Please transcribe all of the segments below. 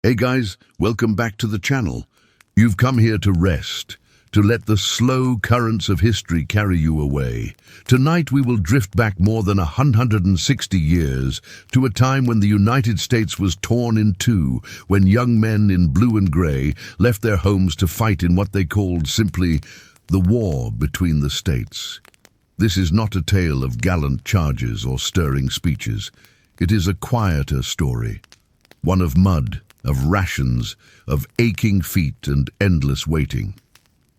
Hey guys, welcome back to the channel. You've come here to rest, to let the slow currents of history carry you away. Tonight we will drift back more than 160 years to a time when the United States was torn in two, when young men in blue and grey left their homes to fight in what they called simply the war between the states. This is not a tale of gallant charges or stirring speeches. It is a quieter story, one of mud, of rations, of aching feet and endless waiting.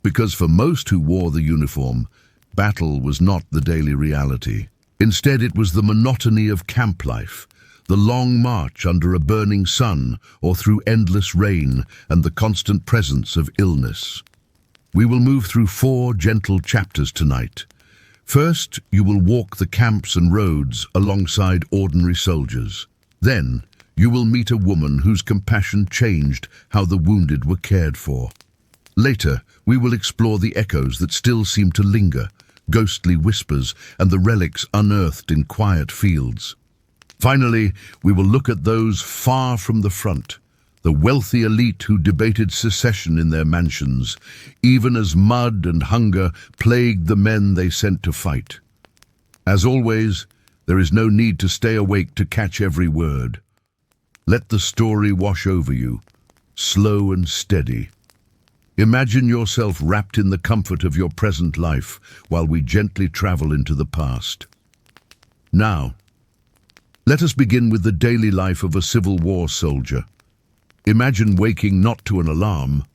Because for most who wore the uniform, battle was not the daily reality. Instead, it was the monotony of camp life, the long march under a burning sun or through endless rain and the constant presence of illness. We will move through 4 gentle chapters tonight. First, you will walk the camps and roads alongside ordinary soldiers. Then, you will meet a woman whose compassion changed how the wounded were cared for. Later, we will explore the echoes that still seem to linger, ghostly whispers and the relics unearthed in quiet fields. Finally, we will look at those far from the front, the wealthy elite who debated secession in their mansions, even as mud and hunger plagued the men they sent to fight. As always, there is no need to stay awake to catch every word. Let the story wash over you, slow and steady. Imagine yourself wrapped in the comfort of your present life while we gently travel into the past. Now, let us begin with the daily life of a Civil War soldier. Imagine waking not to an alarm,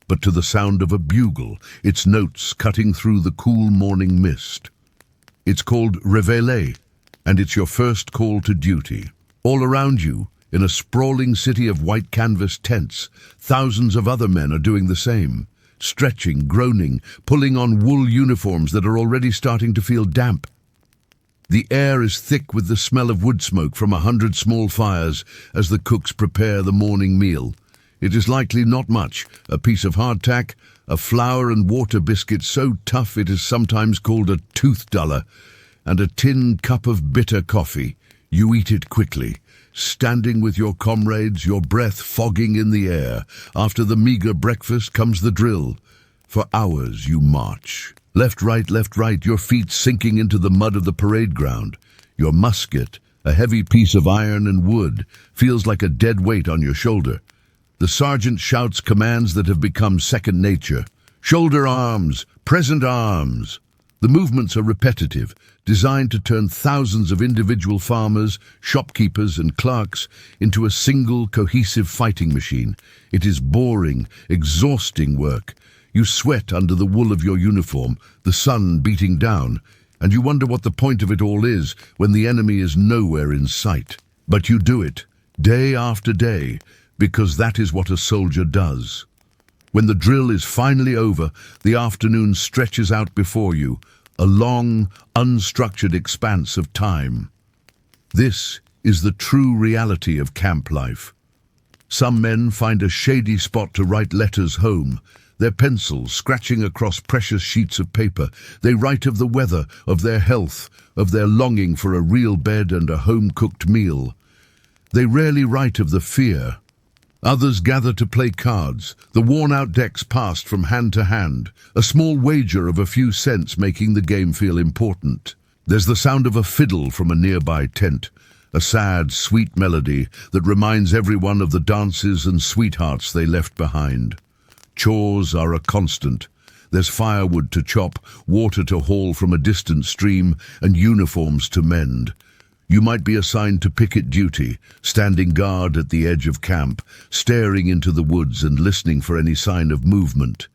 but to the sound of a bugle, its notes cutting through the cool morning mist. It's called Réveillé, and it's your first call to duty. All around you, in a sprawling city of white canvas tents, thousands of other men are doing the same, stretching, groaning, pulling on wool uniforms that are already starting to feel damp. The air is thick with the smell of wood smoke from 100 small fires as the cooks prepare the morning meal. It is likely not much, a piece of hardtack, a flour and water biscuit so tough it is sometimes called a tooth duller, and a tin cup of bitter coffee. You eat it quickly, standing with your comrades, your breath fogging in the air. After the meager breakfast comes the drill. For hours you march. Left, right, your feet sinking into the mud of the parade ground. Your musket, a heavy piece of iron and wood, feels like a dead weight on your shoulder. The sergeant shouts commands that have become second nature. Shoulder arms, present arms. The movements are repetitive, designed to turn thousands of individual farmers, shopkeepers and clerks into a single cohesive fighting machine. It is boring, exhausting work. You sweat under the wool of your uniform, the sun beating down, and you wonder what the point of it all is when the enemy is nowhere in sight. But you do it, day after day, because that is what a soldier does. When the drill is finally over, the afternoon stretches out before you, a long, unstructured expanse of time. This is the true reality of camp life. Some men find a shady spot to write letters home, their pencils scratching across precious sheets of paper. They write of the weather, of their health, of their longing for a real bed and a home-cooked meal. They rarely write of the fear. Others gather to play cards, the worn-out decks passed from hand to hand, a small wager of a few cents making the game feel important. There's the sound of a fiddle from a nearby tent, a sad, sweet melody that reminds everyone of the dances and sweethearts they left behind. Chores are a constant. There's firewood to chop, water to haul from a distant stream, and uniforms to mend. You might be assigned to picket duty, standing guard at the edge of camp, staring into the woods and listening for any sign of movement.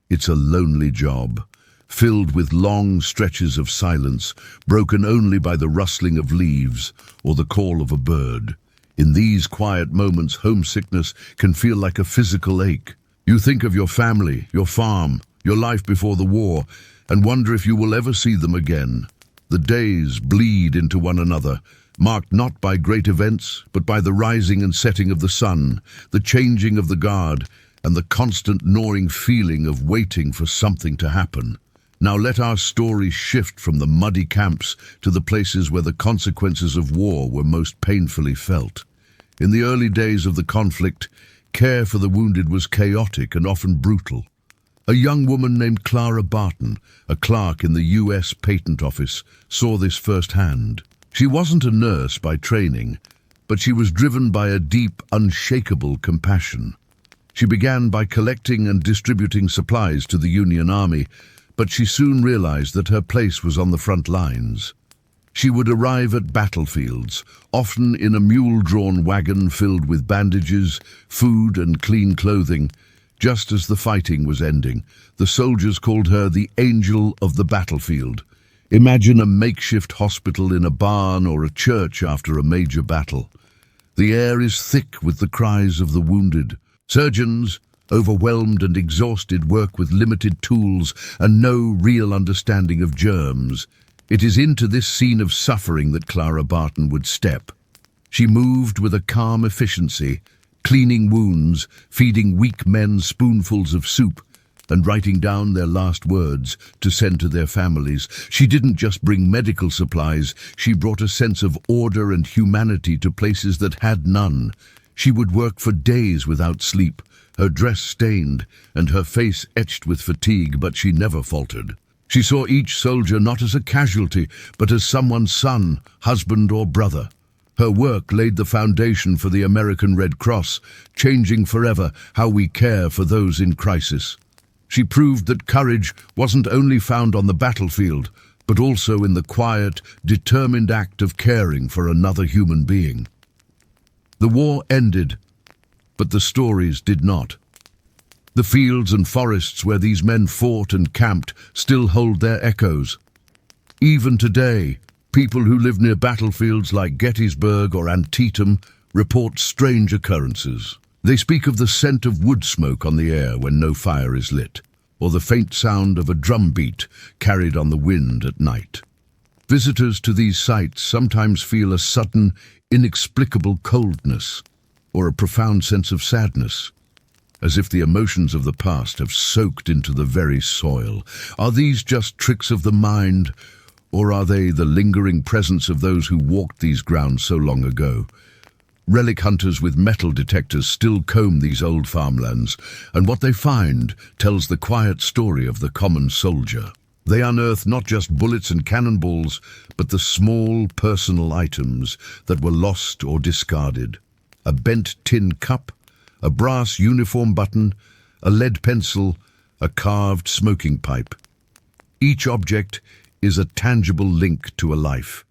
It's a lonely job, filled with long stretches of silence, broken only by the rustling of leaves or the call of a bird. In these quiet moments, homesickness can feel like a physical ache. You think of your family, your farm, your life before the war, and wonder if you will ever see them again. The days bleed into one another, marked not by great events, but by the rising and setting of the sun, the changing of the guard, and the constant gnawing feeling of waiting for something to happen. Now let our story shift from the muddy camps to the places where the consequences of war were most painfully felt. In the early days of the conflict, care for the wounded was chaotic and often brutal. A young woman named Clara Barton, a clerk in the U.S. Patent Office, saw this firsthand. She wasn't a nurse by training, but she was driven by a deep, unshakable compassion. She began by collecting and distributing supplies to the Union Army, but she soon realized that her place was on the front lines. She would arrive at battlefields, often in a mule-drawn wagon filled with bandages, food and clean clothing. Just as the fighting was ending, the soldiers called her the Angel of the Battlefield. Imagine a makeshift hospital in a barn or a church after a major battle. The air is thick with the cries of the wounded. Surgeons, overwhelmed and exhausted, work with limited tools and no real understanding of germs. It is into this scene of suffering that Clara Barton would step. She moved with a calm efficiency, cleaning wounds, feeding weak men spoonfuls of soup, and writing down their last words to send to their families. She didn't just bring medical supplies, she brought a sense of order and humanity to places that had none. She would work for days without sleep, her dress stained and her face etched with fatigue, but she never faltered. She saw each soldier not as a casualty, but as someone's son, husband or brother. Her work laid the foundation for the American Red Cross, changing forever how we care for those in crisis. She proved that courage wasn't only found on the battlefield, but also in the quiet, determined act of caring for another human being. The war ended, but the stories did not. The fields and forests where these men fought and camped still hold their echoes. Even today, people who live near battlefields like Gettysburg or Antietam report strange occurrences. They speak of the scent of wood smoke on the air when no fire is lit, or the faint sound of a drum beat carried on the wind at night. Visitors to these sites sometimes feel a sudden, inexplicable coldness, or a profound sense of sadness, as if the emotions of the past have soaked into the very soil. Are these just tricks of the mind, or are they the lingering presence of those who walked these grounds so long ago? Relic hunters with metal detectors still comb these old farmlands, and what they find tells the quiet story of the common soldier. They unearth not just bullets and cannonballs, but the small personal items that were lost or discarded. A bent tin cup, a brass uniform button, a lead pencil, a carved smoking pipe. Each object is a tangible link to a life.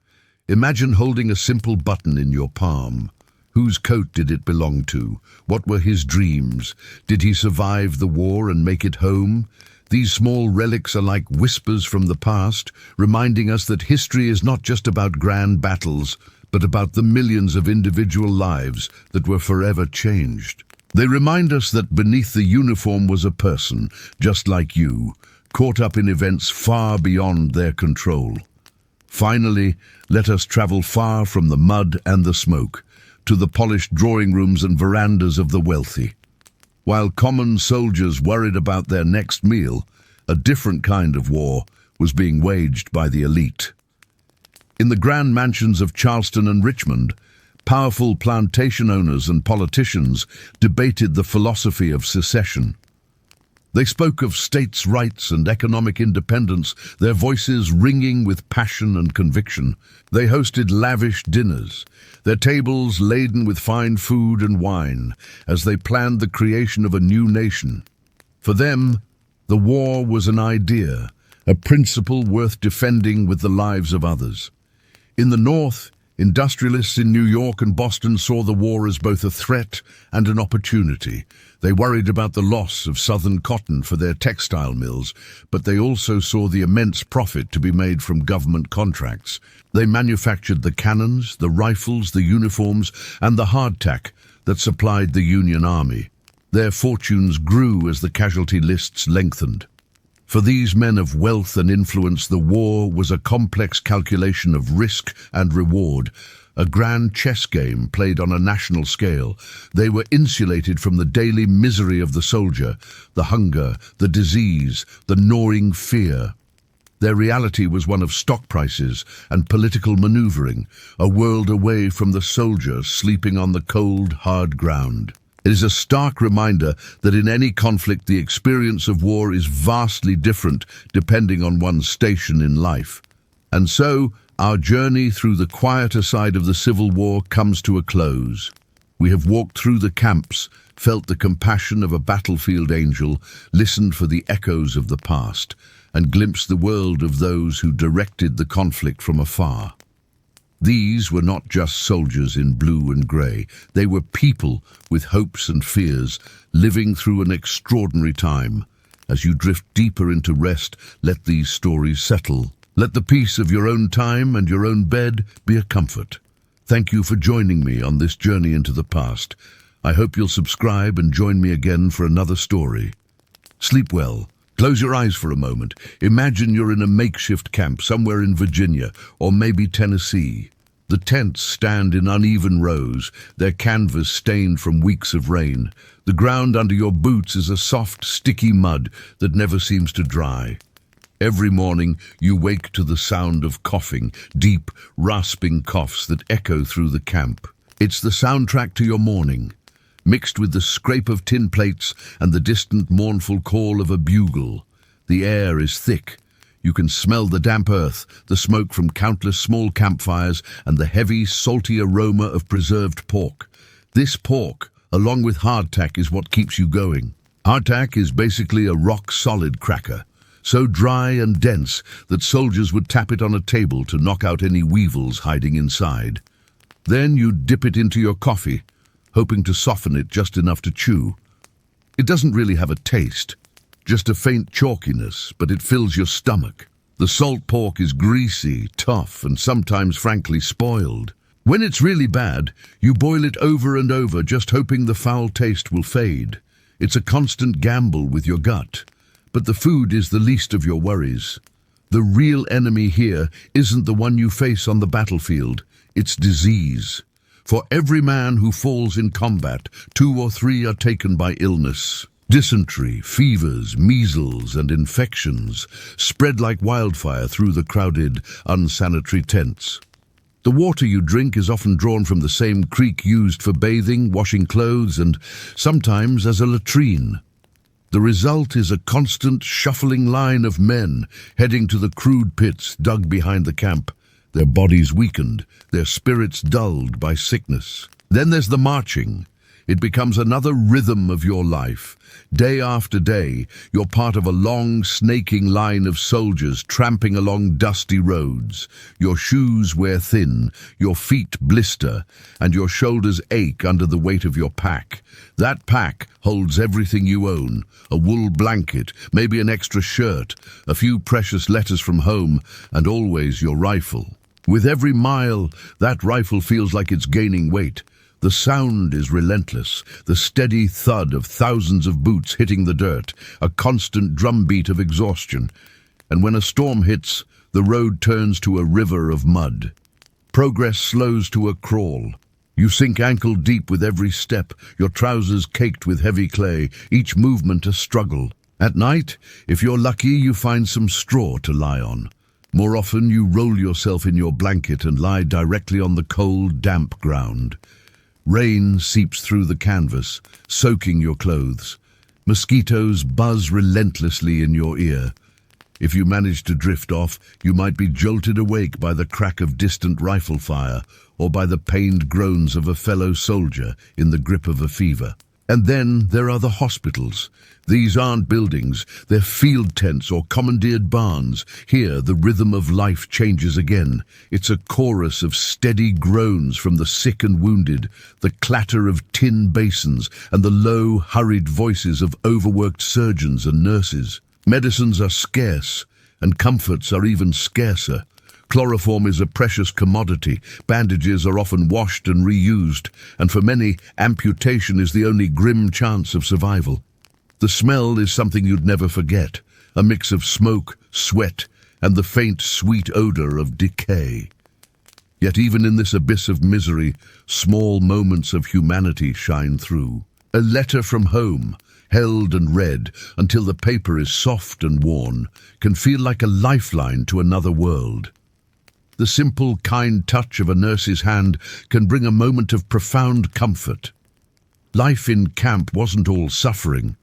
Imagine holding a simple button in your palm. Whose coat did it belong to? What were his dreams? Did he survive the war and make it home? These small relics are like whispers from the past, reminding us that history is not just about grand battles, but about the millions of individual lives that were forever changed. They remind us that beneath the uniform was a person, just like you, caught up in events far beyond their control. Finally, let us travel far from the mud and the smoke, to the polished drawing rooms and verandas of the wealthy. While common soldiers worried about their next meal, a different kind of war was being waged by the elite. In the grand mansions of Charleston and Richmond, powerful plantation owners and politicians debated the philosophy of secession. They spoke of states' rights and economic independence, their voices ringing with passion and conviction. They hosted lavish dinners, their tables laden with fine food and wine, as they planned the creation of a new nation. For them, the war was an idea, a principle worth defending with the lives of others. In the North, industrialists in New York and Boston saw the war as both a threat and an opportunity. They worried about the loss of southern cotton for their textile mills, but they also saw the immense profit to be made from government contracts. They manufactured the cannons, the rifles, the uniforms, and the hardtack that supplied the Union Army. Their fortunes grew as the casualty lists lengthened. For these men of wealth and influence, the war was a complex calculation of risk and reward, a grand chess game played on a national scale. They were insulated from the daily misery of the soldier, the hunger, the disease, the gnawing fear. Their reality was one of stock prices and political maneuvering, a world away from the soldier sleeping on the cold, hard ground. It is a stark reminder that in any conflict the experience of war is vastly different depending on one's station in life. And so, our journey through the quieter side of the Civil War comes to a close. We have walked through the camps, felt the compassion of a battlefield angel, listened for the echoes of the past, and glimpsed the world of those who directed the conflict from afar. These were not just soldiers in blue and grey. They were people with hopes and fears, living through an extraordinary time. As you drift deeper into rest, let these stories settle. Let the peace of your own time and your own bed be a comfort. Thank you for joining me on this journey into the past. I hope you'll subscribe and join me again for another story. Sleep well. Close your eyes for a moment. Imagine you're in a makeshift camp somewhere in Virginia or maybe Tennessee. The tents stand in uneven rows, their canvas stained from weeks of rain. The ground under your boots is a soft, sticky mud that never seems to dry. Every morning you wake to the sound of coughing, deep, rasping coughs that echo through the camp. It's the soundtrack to your morning, mixed with the scrape of tin plates and the distant mournful call of a bugle. The air is thick. You can smell the damp earth, the smoke from countless small campfires, and the heavy, salty aroma of preserved pork. This pork, along with hardtack, is what keeps you going. Hardtack is basically a rock-solid cracker, so dry and dense that soldiers would tap it on a table to knock out any weevils hiding inside. Then you dip it into your coffee, hoping to soften it just enough to chew. It doesn't really have a taste, just a faint chalkiness, but it fills your stomach. The salt pork is greasy, tough, and sometimes frankly spoiled. When it's really bad, you boil it over and over, just hoping the foul taste will fade. It's a constant gamble with your gut. But the food is the least of your worries. The real enemy here isn't the one you face on the battlefield, it's disease. For every man who falls in combat, 2 or 3 are taken by illness. Dysentery, fevers, measles, and infections spread like wildfire through the crowded, unsanitary tents. The water you drink is often drawn from the same creek used for bathing, washing clothes, and sometimes as a latrine. The result is a constant, shuffling line of men heading to the crude pits dug behind the camp, their bodies weakened, their spirits dulled by sickness. Then there's the marching. It becomes another rhythm of your life. Day after day, you're part of a long, snaking line of soldiers tramping along dusty roads. Your shoes wear thin, your feet blister, and your shoulders ache under the weight of your pack. That pack holds everything you own: a wool blanket, maybe an extra shirt, a few precious letters from home, and always your rifle. With every mile, that rifle feels like it's gaining weight. The sound is relentless, the steady thud of thousands of boots hitting the dirt, a constant drumbeat of exhaustion. And when a storm hits, the road turns to a river of mud. Progress slows to a crawl. You sink ankle deep with every step, your trousers caked with heavy clay, each movement a struggle. At night, if you're lucky, you find some straw to lie on. More often, you roll yourself in your blanket and lie directly on the cold, damp ground. Rain seeps through the canvas, soaking your clothes. Mosquitoes buzz relentlessly in your ear. If you manage to drift off, you might be jolted awake by the crack of distant rifle fire or by the pained groans of a fellow soldier in the grip of a fever. And then there are the hospitals. These aren't buildings, they're field tents or commandeered barns. Here, the rhythm of life changes again. It's a chorus of steady groans from the sick and wounded, the clatter of tin basins, and the low, hurried voices of overworked surgeons and nurses. Medicines are scarce, and comforts are even scarcer. Chloroform is a precious commodity. Bandages are often washed and reused, and for many, amputation is the only grim chance of survival. The smell is something you'd never forget, a mix of smoke, sweat, and the faint, sweet odor of decay. Yet even in this abyss of misery, small moments of humanity shine through. A letter from home, held and read until the paper is soft and worn, can feel like a lifeline to another world. The simple, kind touch of a nurse's hand can bring a moment of profound comfort. Life in camp wasn't all suffering.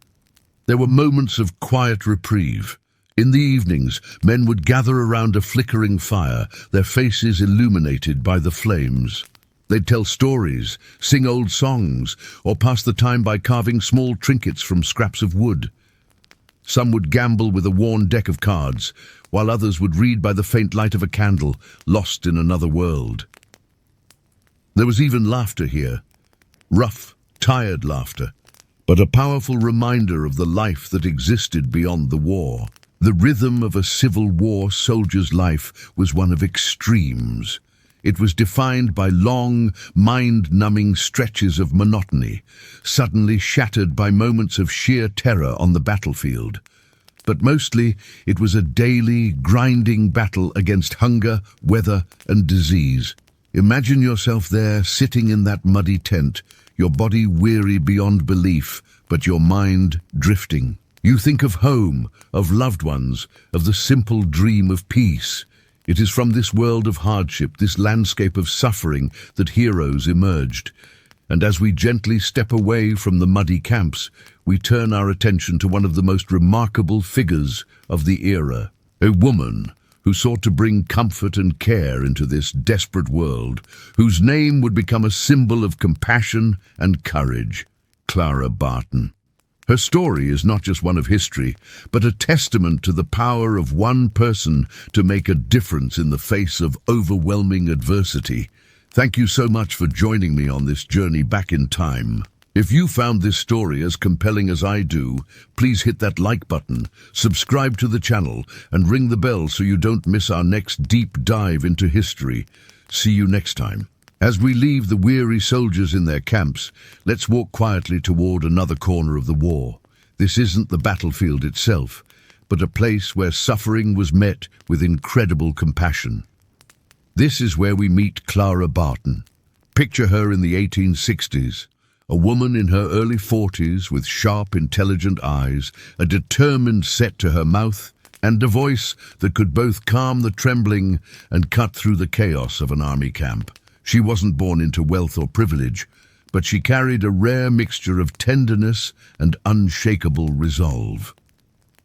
There were moments of quiet reprieve. In the evenings, men would gather around a flickering fire, their faces illuminated by the flames. They'd tell stories, sing old songs, or pass the time by carving small trinkets from scraps of wood. Some would gamble with a worn deck of cards, while others would read by the faint light of a candle, lost in another world. There was even laughter here. Rough, tired laughter, but a powerful reminder of the life that existed beyond the war. The rhythm of a Civil War soldier's life was one of extremes. It was defined by long, mind-numbing stretches of monotony, suddenly shattered by moments of sheer terror on the battlefield. But mostly, it was a daily, grinding battle against hunger, weather, and disease. Imagine yourself there, sitting in that muddy tent, your body weary beyond belief, but your mind drifting. You think of home, of loved ones, of the simple dream of peace. It is from this world of hardship, this landscape of suffering, that heroes emerged. And as we gently step away from the muddy camps, we turn our attention to one of the most remarkable figures of the era. A woman who sought to bring comfort and care into this desperate world, whose name would become a symbol of compassion and courage, Clara Barton. Her story is not just one of history, but a testament to the power of one person to make a difference in the face of overwhelming adversity. Thank you so much for joining me on this journey back in time. If you found this story as compelling as I do, please hit that like button, subscribe to the channel, and ring the bell so you don't miss our next deep dive into history. See you next time. As we leave the weary soldiers in their camps, let's walk quietly toward another corner of the war. This isn't the battlefield itself, but a place where suffering was met with incredible compassion. This is where we meet Clara Barton. Picture her in the 1860s, a woman in her early 40s with sharp, intelligent eyes, a determined set to her mouth, and a voice that could both calm the trembling and cut through the chaos of an army camp. She wasn't born into wealth or privilege, but she carried a rare mixture of tenderness and unshakable resolve.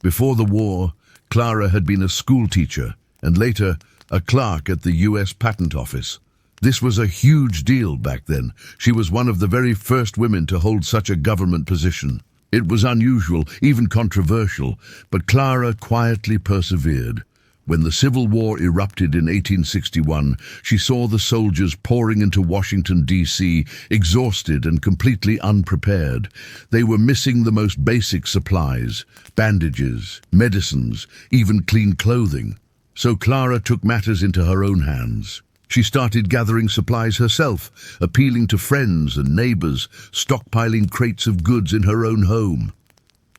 Before the war, Clara had been a schoolteacher and later a clerk at the U.S. Patent Office. This was a huge deal back then. She was one of the very first women to hold such a government position. It was unusual, even controversial, but Clara quietly persevered. When the Civil War erupted in 1861, she saw the soldiers pouring into Washington, D.C., exhausted and completely unprepared. They were missing the most basic supplies, bandages, medicines, even clean clothing. So Clara took matters into her own hands. She started gathering supplies herself, appealing to friends and neighbors, stockpiling crates of goods in her own home.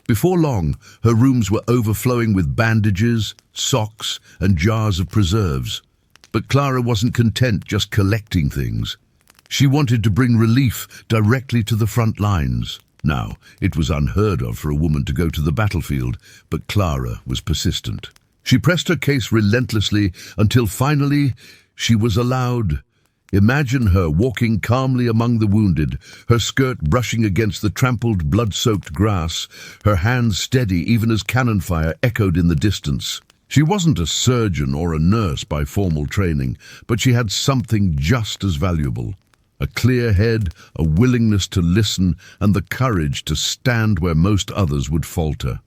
Before long, her rooms were overflowing with bandages, socks, and jars of preserves. But Clara wasn't content just collecting things. She wanted to bring relief directly to the front lines. Now, it was unheard of for a woman to go to the battlefield, but Clara was persistent. She pressed her case relentlessly until finally she was allowed. Imagine her walking calmly among the wounded, her skirt brushing against the trampled, blood-soaked grass, her hands steady even as cannon fire echoed in the distance. She wasn't a surgeon or a nurse by formal training, but she had something just as valuable. A clear head, a willingness to listen, and the courage to stand where most others would falter.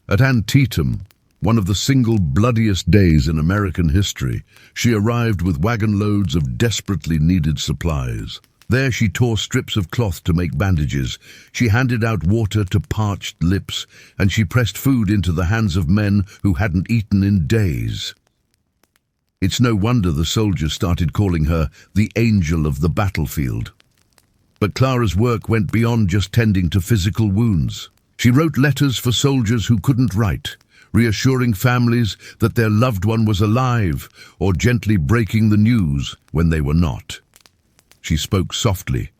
At Antietam, one of the single bloodiest days in American history, she arrived with wagon loads of desperately needed supplies. There she tore strips of cloth to make bandages, she handed out water to parched lips, and she pressed food into the hands of men who hadn't eaten in days. It's no wonder the soldiers started calling her the angel of the battlefield. But Clara's work went beyond just tending to physical wounds. She wrote letters for soldiers who couldn't write, reassuring families that their loved one was alive, or gently breaking the news when they were not. She spoke softly,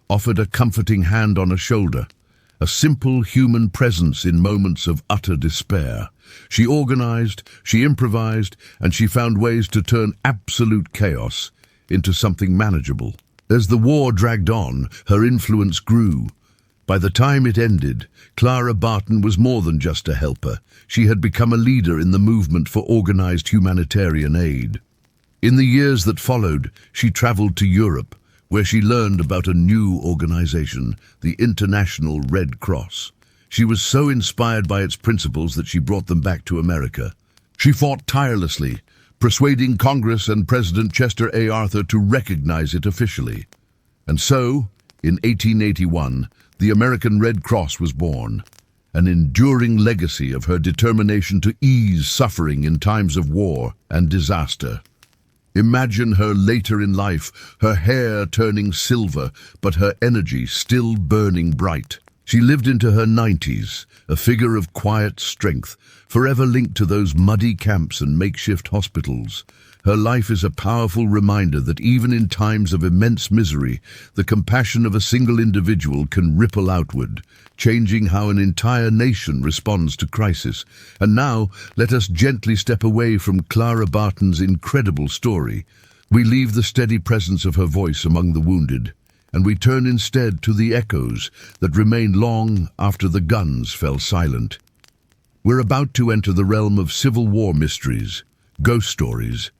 offered a comforting hand on a shoulder, a simple human presence in moments of utter despair. She organized, she improvised, and she found ways to turn absolute chaos into something manageable. As the war dragged on, her influence grew. By the time it ended, Clara Barton was more than just a helper. She had become a leader in the movement for organized humanitarian aid. In the years that followed, she traveled to Europe, where she learned about a new organization, the International Red Cross. She was so inspired by its principles that she brought them back to America. She fought tirelessly, persuading Congress and President Chester A. Arthur to recognize it officially. And so, in 1881, the American Red Cross was born, an enduring legacy of her determination to ease suffering in times of war and disaster. Imagine her later in life, her hair turning silver, but her energy still burning bright. She lived into her 90s, a figure of quiet strength, forever linked to those muddy camps and makeshift hospitals. Her life is a powerful reminder that even in times of immense misery, the compassion of a single individual can ripple outward, changing how an entire nation responds to crisis. And now, let us gently step away from Clara Barton's incredible story. We leave the steady presence of her voice among the wounded, and we turn instead to the echoes that remained long after the guns fell silent. We're about to enter the realm of Civil War mysteries, ghost stories,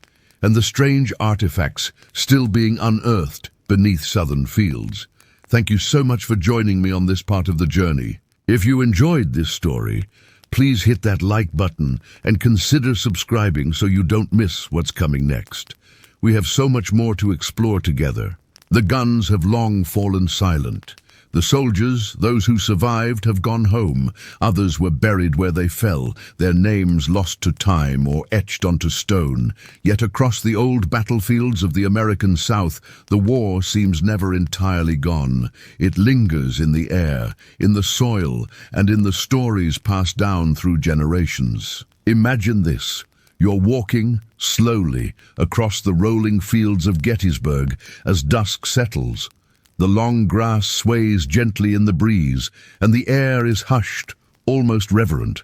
and the strange artifacts still being unearthed beneath southern fields. Thank you so much for joining me on this part of the journey. If you enjoyed this story, please hit that like button and consider subscribing so you don't miss what's coming next. We have so much more to explore together. The guns have long fallen silent. The soldiers, those who survived, have gone home. Others were buried where they fell, their names lost to time or etched onto stone. Yet across the old battlefields of the American South, the war seems never entirely gone. It lingers in the air, in the soil, and in the stories passed down through generations. Imagine this. You're walking, slowly, across the rolling fields of Gettysburg as dusk settles. The long grass sways gently in the breeze, and the air is hushed, almost reverent.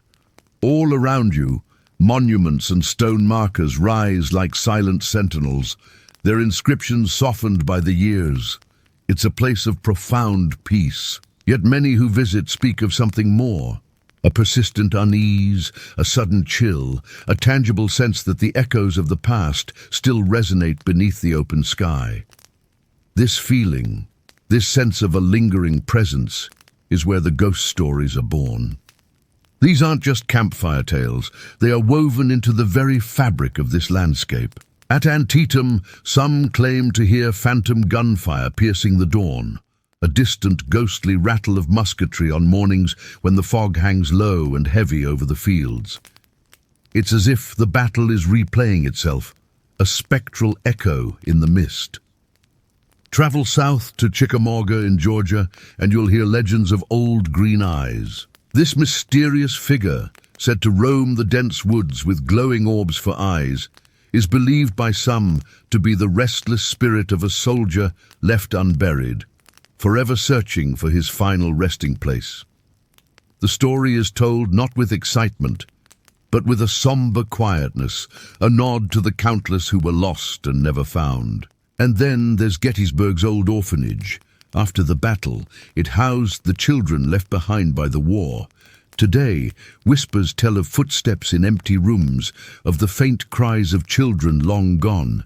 All around you, monuments and stone markers rise like silent sentinels, their inscriptions softened by the years. It's a place of profound peace. Yet many who visit speak of something more. A persistent unease, a sudden chill, a tangible sense that the echoes of the past still resonate beneath the open sky. This feeling, this sense of a lingering presence, is where the ghost stories are born. These aren't just campfire tales, they are woven into the very fabric of this landscape. At Antietam, some claim to hear phantom gunfire piercing the dawn, a distant ghostly rattle of musketry on mornings when the fog hangs low and heavy over the fields. It's as if the battle is replaying itself, a spectral echo in the mist. Travel south to Chickamauga in Georgia, and you'll hear legends of Old Green Eyes. This mysterious figure, said to roam the dense woods with glowing orbs for eyes, is believed by some to be the restless spirit of a soldier left unburied, forever searching for his final resting place. The story is told not with excitement, but with a somber quietness, a nod to the countless who were lost and never found. And then there's Gettysburg's old orphanage. After the battle, it housed the children left behind by the war. Today, whispers tell of footsteps in empty rooms, of the faint cries of children long gone.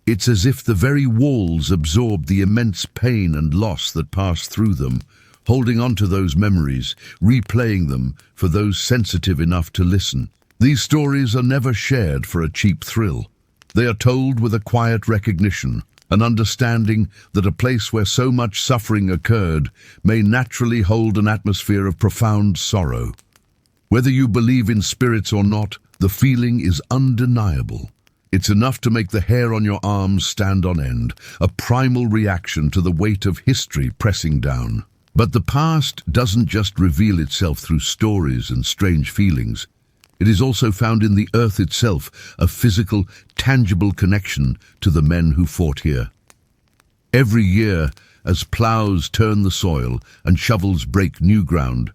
It's as if the very walls absorbed the immense pain and loss that passed through them, holding on to those memories, replaying them for those sensitive enough to listen. These stories are never shared for a cheap thrill. They are told with a quiet recognition, an understanding that a place where so much suffering occurred may naturally hold an atmosphere of profound sorrow. Whether you believe in spirits or not, the feeling is undeniable. It's enough to make the hair on your arms stand on end, a primal reaction to the weight of history pressing down. But the past doesn't just reveal itself through stories and strange feelings. It is also found in the earth itself, a physical, tangible connection to the men who fought here. Every year, as plows turn the soil and shovels break new ground.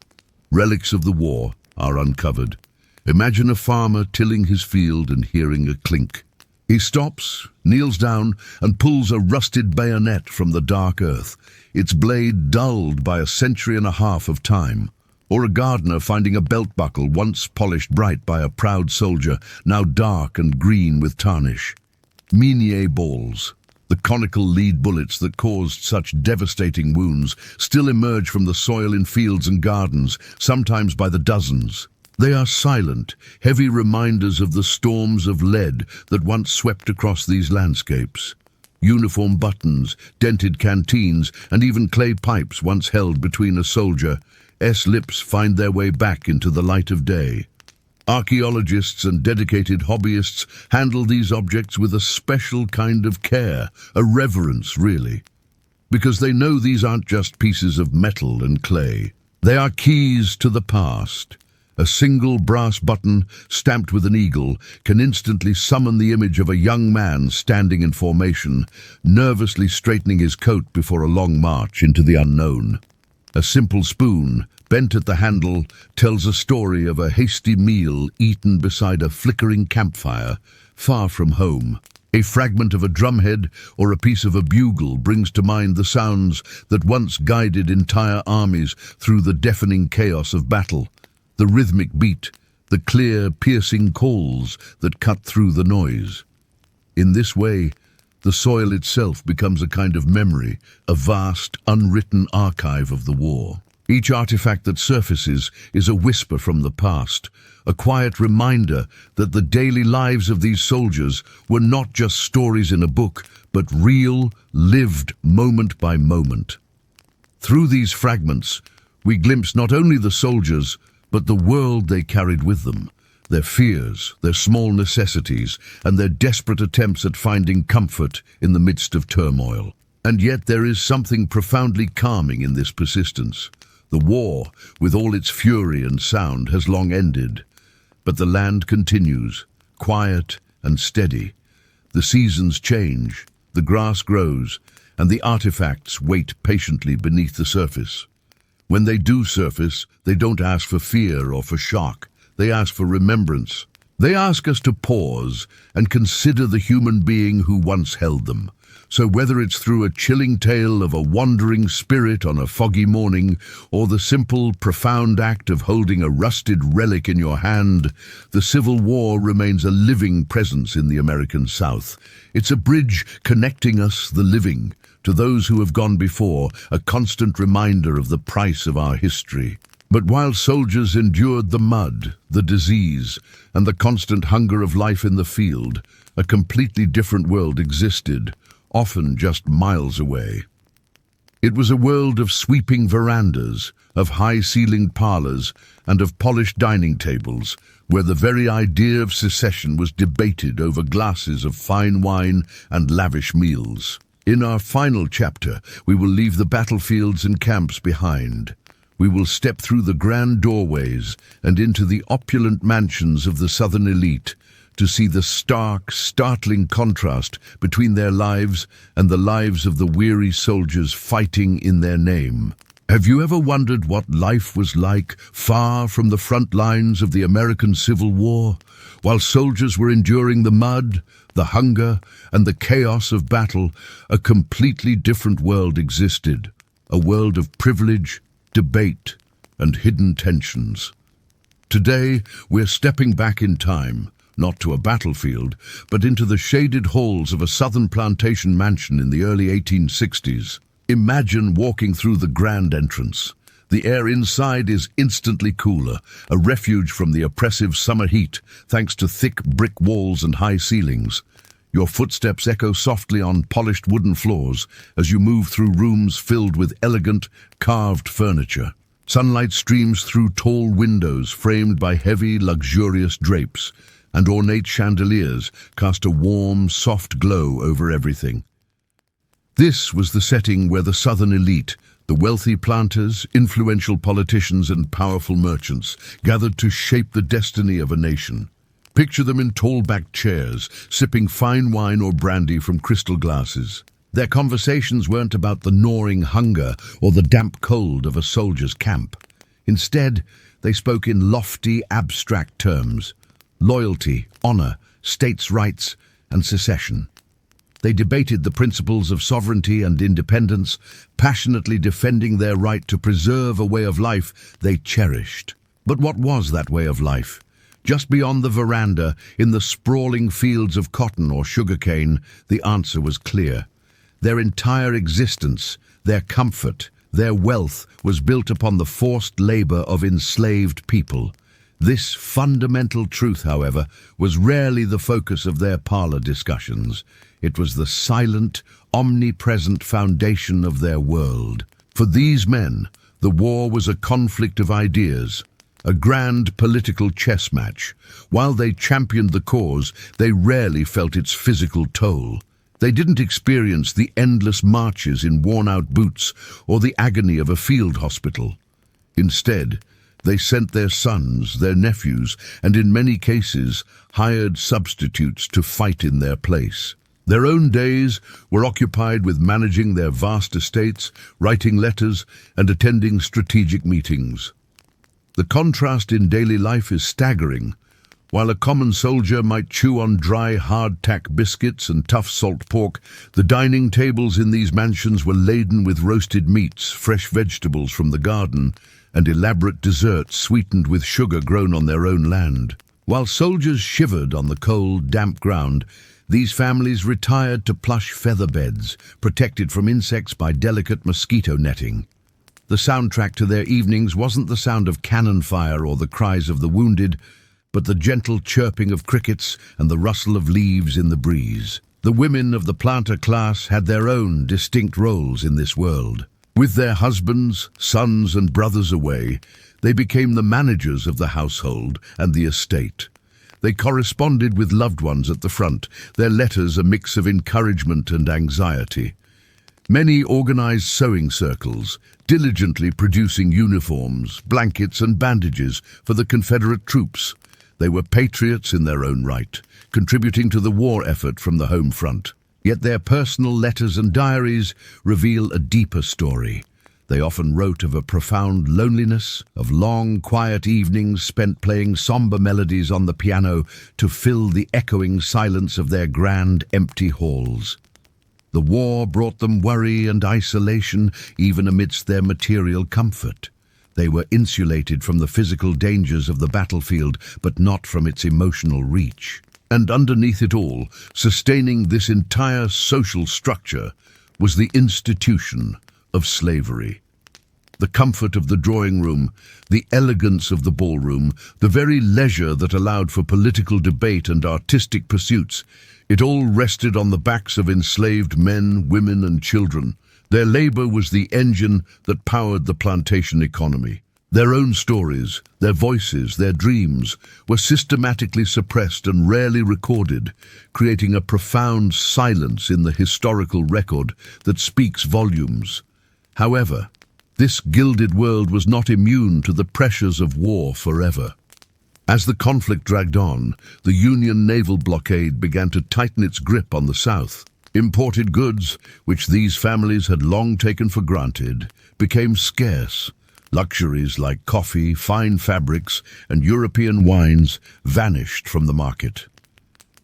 Relics of the war are uncovered. Imagine a farmer tilling his field and hearing a clink. He stops, kneels down, and pulls a rusted bayonet from the dark earth, its blade dulled by a century and a half of time. Or a gardener finding a belt buckle once polished bright by a proud soldier, now dark and green with tarnish. Minier balls, the conical lead bullets that caused such devastating wounds, still emerge from the soil in fields and gardens, sometimes by the dozens. They are silent, heavy reminders of the storms of lead that once swept across these landscapes. Uniform buttons, dented canteens, and even clay pipes once held between a soldier's lips find their way back into the light of day. Archaeologists and dedicated hobbyists handle these objects with a special kind of care, a reverence really, because they know these aren't just pieces of metal and clay. They are keys to the past. A single brass button, stamped with an eagle, can instantly summon the image of a young man standing in formation, nervously straightening his coat before a long march into the unknown. A simple spoon, bent at the handle, tells a story of a hasty meal eaten beside a flickering campfire, far from home. A fragment of a drumhead or a piece of a bugle brings to mind the sounds that once guided entire armies through the deafening chaos of battle. The rhythmic beat, the clear, piercing calls that cut through the noise. In this way, the soil itself becomes a kind of memory, a vast, unwritten archive of the war. Each artifact that surfaces is a whisper from the past, a quiet reminder that the daily lives of these soldiers were not just stories in a book, but real, lived moment by moment. Through these fragments, we glimpse not only the soldiers, but the world they carried with them, their fears, their small necessities, and their desperate attempts at finding comfort in the midst of turmoil. And yet there is something profoundly calming in this persistence. The war, with all its fury and sound, has long ended, but the land continues, quiet and steady. The seasons change, the grass grows, and the artifacts wait patiently beneath the surface. When they do surface, they don't ask for fear or for shock. They ask for remembrance. They ask us to pause and consider the human being who once held them. So whether it's through a chilling tale of a wandering spirit on a foggy morning, or the simple, profound act of holding a rusted relic in your hand, the Civil War remains a living presence in the American South. It's a bridge connecting us, the living, to those who have gone before, a constant reminder of the price of our history. But while soldiers endured the mud, the disease, and the constant hunger of life in the field, a completely different world existed, often just miles away. It was a world of sweeping verandas, of high-ceilinged parlors, and of polished dining tables, where the very idea of secession was debated over glasses of fine wine and lavish meals. In our final chapter, we will leave the battlefields and camps behind. We will step through the grand doorways and into the opulent mansions of the Southern elite to see the stark, startling contrast between their lives and the lives of the weary soldiers fighting in their name. Have you ever wondered what life was like far from the front lines of the American Civil War, while soldiers were enduring the mud, the hunger, and the chaos of battle? A completely different world existed, a world of privilege, debate, and hidden tensions. Today, we're stepping back in time, not to a battlefield, but into the shaded halls of a southern plantation mansion in the early 1860s. Imagine walking through the grand entrance. The air inside is instantly cooler, a refuge from the oppressive summer heat, thanks to thick brick walls and high ceilings. Your footsteps echo softly on polished wooden floors as you move through rooms filled with elegant, carved furniture. Sunlight streams through tall windows framed by heavy, luxurious drapes, and ornate chandeliers cast a warm, soft glow over everything. This was the setting where the Southern elite, the wealthy planters, influential politicians, and powerful merchants gathered to shape the destiny of a nation. Picture them in tall-backed chairs, sipping fine wine or brandy from crystal glasses. Their conversations weren't about the gnawing hunger or the damp cold of a soldier's camp. Instead, they spoke in lofty, abstract terms: loyalty, honor, states' rights, and secession. They debated the principles of sovereignty and independence, passionately defending their right to preserve a way of life they cherished. But what was that way of life? Just beyond the veranda, in the sprawling fields of cotton or sugarcane, the answer was clear. Their entire existence, their comfort, their wealth was built upon the forced labor of enslaved people. This fundamental truth, however, was rarely the focus of their parlor discussions. It was the silent, omnipresent foundation of their world. For these men, the war was a conflict of ideas, a grand political chess match. While they championed the cause, they rarely felt its physical toll. They didn't experience the endless marches in worn-out boots or the agony of a field hospital. Instead, they sent their sons, their nephews, and in many cases, hired substitutes to fight in their place. Their own days were occupied with managing their vast estates, writing letters, and attending strategic meetings. The contrast in daily life is staggering. While a common soldier might chew on dry, hardtack biscuits and tough salt pork, the dining tables in these mansions were laden with roasted meats, fresh vegetables from the garden, and elaborate desserts sweetened with sugar grown on their own land. While soldiers shivered on the cold, damp ground, these families retired to plush feather beds, protected from insects by delicate mosquito netting. The soundtrack to their evenings wasn't the sound of cannon fire or the cries of the wounded, but the gentle chirping of crickets and the rustle of leaves in the breeze. The women of the planter class had their own distinct roles in this world. With their husbands, sons, and brothers away, they became the managers of the household and the estate. They corresponded with loved ones at the front, their letters a mix of encouragement and anxiety. Many organized sewing circles, diligently producing uniforms, blankets, and bandages for the Confederate troops. They were patriots in their own right, contributing to the war effort from the home front. Yet their personal letters and diaries reveal a deeper story. They often wrote of a profound loneliness, of long, quiet evenings spent playing somber melodies on the piano to fill the echoing silence of their grand, empty halls. The war brought them worry and isolation, even amidst their material comfort. They were insulated from the physical dangers of the battlefield, but not from its emotional reach. And underneath it all, sustaining this entire social structure, was the institution of slavery. The comfort of the drawing room, the elegance of the ballroom, the very leisure that allowed for political debate and artistic pursuits, it all rested on the backs of enslaved men, women, and children. Their labor was the engine that powered the plantation economy. Their own stories, their voices, their dreams were systematically suppressed and rarely recorded, creating a profound silence in the historical record that speaks volumes. However, this gilded world was not immune to the pressures of war forever. As the conflict dragged on, the Union naval blockade began to tighten its grip on the South. Imported goods, which these families had long taken for granted, became scarce. Luxuries like coffee, fine fabrics, and European wines vanished from the market.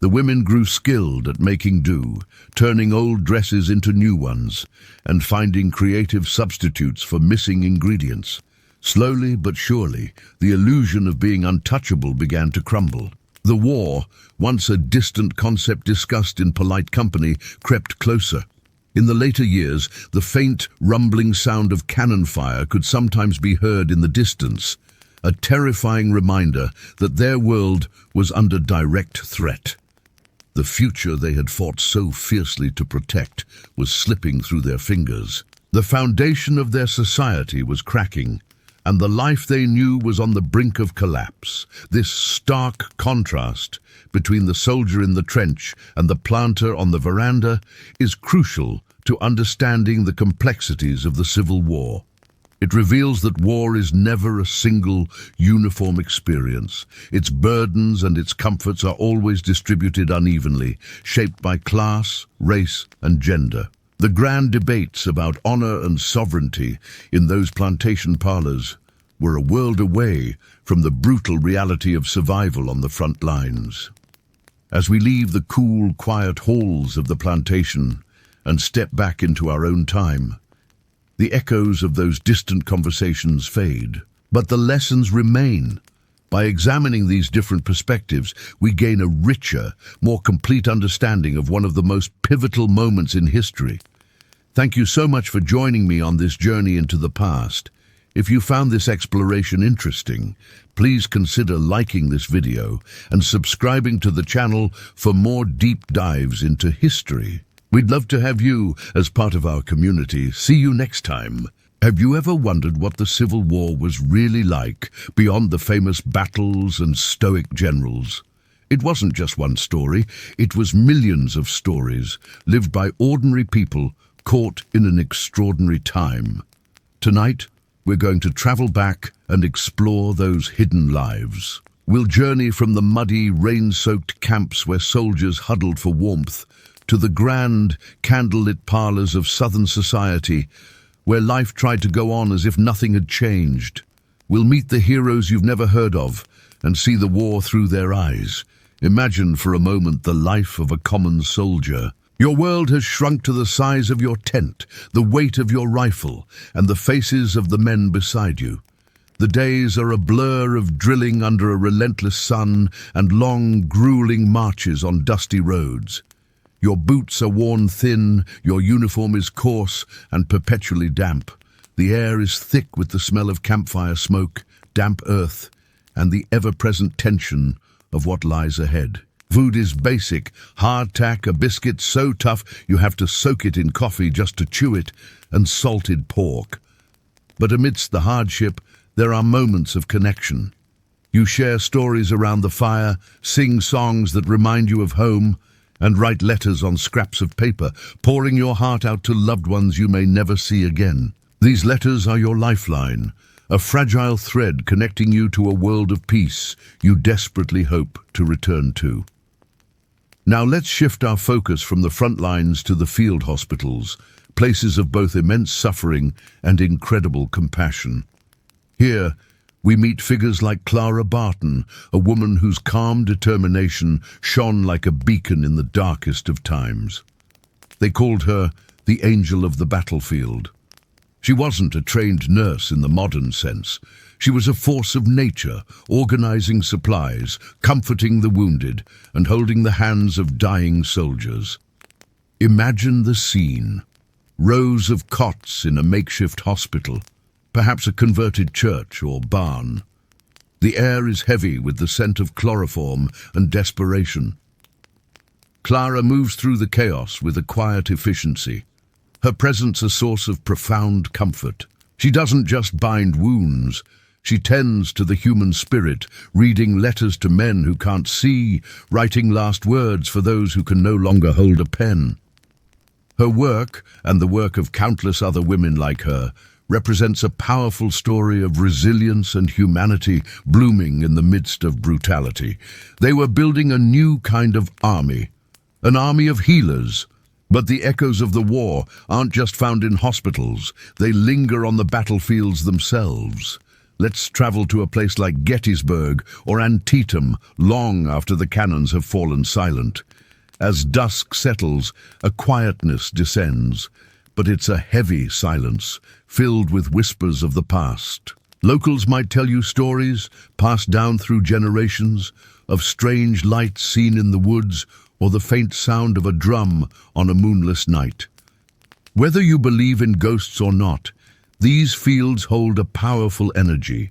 The women grew skilled at making do, turning old dresses into new ones, and finding creative substitutes for missing ingredients. Slowly but surely, the illusion of being untouchable began to crumble. The war, once a distant concept discussed in polite company, crept closer. In the later years, the faint, rumbling sound of cannon fire could sometimes be heard in the distance, a terrifying reminder that their world was under direct threat. The future they had fought so fiercely to protect was slipping through their fingers. The foundation of their society was cracking, and the life they knew was on the brink of collapse. This stark contrast between the soldier in the trench and the planter on the veranda is crucial to understanding the complexities of the Civil War. It reveals that war is never a single, uniform experience. Its burdens and its comforts are always distributed unevenly, shaped by class, race, and gender. The grand debates about honor and sovereignty in those plantation parlors were a world away from the brutal reality of survival on the front lines. As we leave the cool, quiet halls of the plantation and step back into our own time, the echoes of those distant conversations fade, but the lessons remain. By examining these different perspectives, we gain a richer, more complete understanding of one of the most pivotal moments in history. Thank you so much for joining me on this journey into the past. If you found this exploration interesting, please consider liking this video and subscribing to the channel for more deep dives into history. We'd love to have you as part of our community. See you next time. Have you ever wondered what the Civil War was really like beyond the famous battles and stoic generals? It wasn't just one story, it was millions of stories lived by ordinary people caught in an extraordinary time. Tonight, we're going to travel back and explore those hidden lives. We'll journey from the muddy, rain-soaked camps where soldiers huddled for warmth to the grand, candlelit parlors of Southern society where life tried to go on as if nothing had changed. We'll meet the heroes you've never heard of and see the war through their eyes. Imagine for a moment the life of a common soldier. Your world has shrunk to the size of your tent, the weight of your rifle, and the faces of the men beside you. The days are a blur of drilling under a relentless sun and long, grueling marches on dusty roads. Your boots are worn thin, your uniform is coarse and perpetually damp. The air is thick with the smell of campfire smoke, damp earth, and the ever-present tension of what lies ahead. Food is basic, hardtack, a biscuit so tough you have to soak it in coffee just to chew it, and salted pork. But amidst the hardship, there are moments of connection. You share stories around the fire, sing songs that remind you of home, and write letters on scraps of paper, pouring your heart out to loved ones you may never see again. These letters are your lifeline, a fragile thread connecting you to a world of peace you desperately hope to return to. Now let's shift our focus from the front lines to the field hospitals, places of both immense suffering and incredible compassion. Here, we meet figures like Clara Barton, a woman whose calm determination shone like a beacon in the darkest of times. They called her the angel of the battlefield. She wasn't a trained nurse in the modern sense. She was a force of nature, organizing supplies, comforting the wounded, and holding the hands of dying soldiers. Imagine the scene. Rows of cots in a makeshift hospital, perhaps a converted church or barn. The air is heavy with the scent of chloroform and desperation. Clara moves through the chaos with a quiet efficiency, her presence a source of profound comfort. She doesn't just bind wounds, she tends to the human spirit, reading letters to men who can't see, writing last words for those who can no longer hold a pen. Her work, and the work of countless other women like her, represents a powerful story of resilience and humanity blooming in the midst of brutality. They were building a new kind of army, an army of healers. But the echoes of the war aren't just found in hospitals, they linger on the battlefields themselves. Let's travel to a place like Gettysburg or Antietam long after the cannons have fallen silent. As dusk settles, a quietness descends, but it's a heavy silence, filled with whispers of the past. Locals might tell you stories, passed down through generations, of strange lights seen in the woods or the faint sound of a drum on a moonless night. Whether you believe in ghosts or not, these fields hold a powerful energy.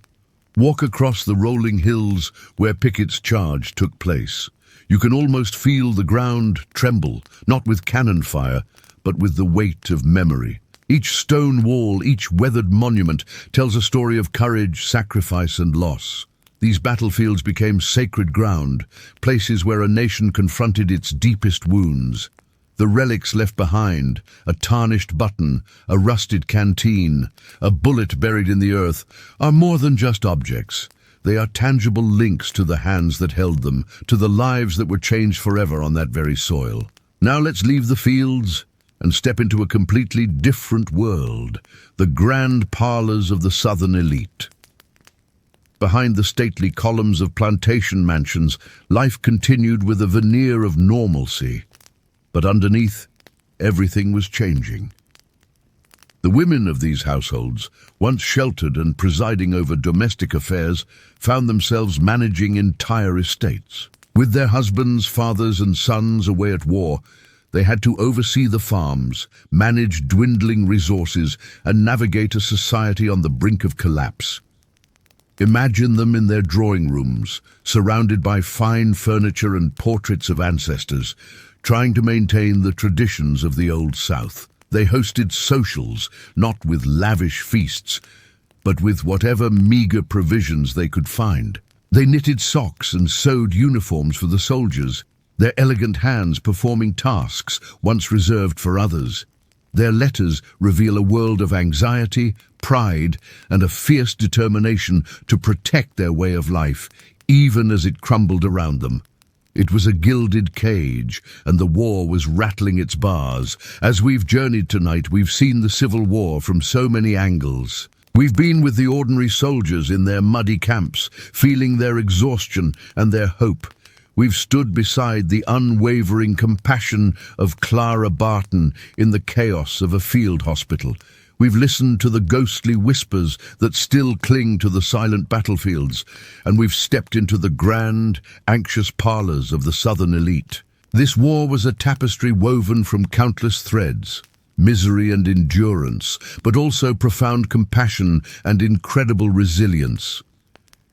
Walk across the rolling hills where Pickett's charge took place. You can almost feel the ground tremble, not with cannon fire, but with the weight of memory. Each stone wall, each weathered monument tells a story of courage, sacrifice, and loss. These battlefields became sacred ground, places where a nation confronted its deepest wounds. The relics left behind, a tarnished button, a rusted canteen, a bullet buried in the earth, are more than just objects. They are tangible links to the hands that held them, to the lives that were changed forever on that very soil. Now let's leave the fields and step into a completely different world, the grand parlors of the southern elite. Behind the stately columns of plantation mansions, life continued with a veneer of normalcy. But underneath, everything was changing. The women of these households, once sheltered and presiding over domestic affairs, found themselves managing entire estates. With their husbands, fathers, and sons away at war, they had to oversee the farms, manage dwindling resources, and navigate a society on the brink of collapse. Imagine them in their drawing rooms, surrounded by fine furniture and portraits of ancestors, trying to maintain the traditions of the Old South. They hosted socials, not with lavish feasts, but with whatever meager provisions they could find. They knitted socks and sewed uniforms for the soldiers, their elegant hands performing tasks once reserved for others. Their letters reveal a world of anxiety, pride, and a fierce determination to protect their way of life, even as it crumbled around them. It was a gilded cage, and the war was rattling its bars. As we've journeyed tonight, we've seen the Civil War from so many angles. We've been with the ordinary soldiers in their muddy camps, feeling their exhaustion and their hope. We've stood beside the unwavering compassion of Clara Barton in the chaos of a field hospital. We've listened to the ghostly whispers that still cling to the silent battlefields, and we've stepped into the grand, anxious parlors of the southern elite. This war was a tapestry woven from countless threads, misery and endurance, but also profound compassion and incredible resilience.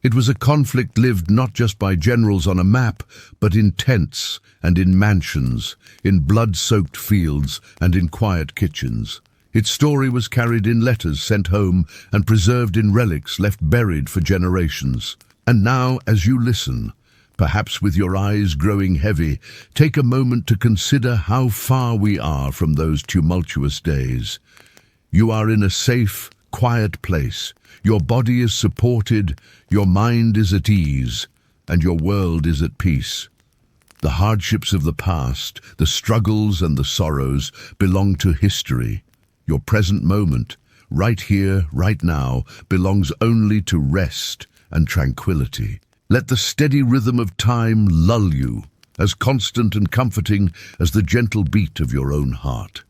It was a conflict lived not just by generals on a map, but in tents and in mansions, in blood-soaked fields and in quiet kitchens. Its story was carried in letters sent home and preserved in relics left buried for generations. And now, as you listen, perhaps with your eyes growing heavy, take a moment to consider how far we are from those tumultuous days. You are in a safe, quiet place. Your body is supported, your mind is at ease, and your world is at peace. The hardships of the past, the struggles and the sorrows belong to history. Your present moment, right here, right now, belongs only to rest and tranquility. Let the steady rhythm of time lull you, as constant and comforting as the gentle beat of your own heart.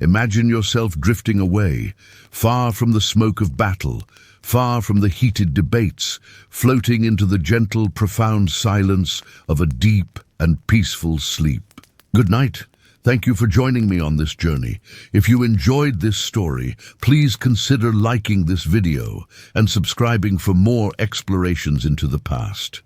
Imagine yourself drifting away, far from the smoke of battle, far from the heated debates, floating into the gentle, profound silence of a deep and peaceful sleep. Good night. Thank you for joining me on this journey. If you enjoyed this story, please consider liking this video and subscribing for more explorations into the past.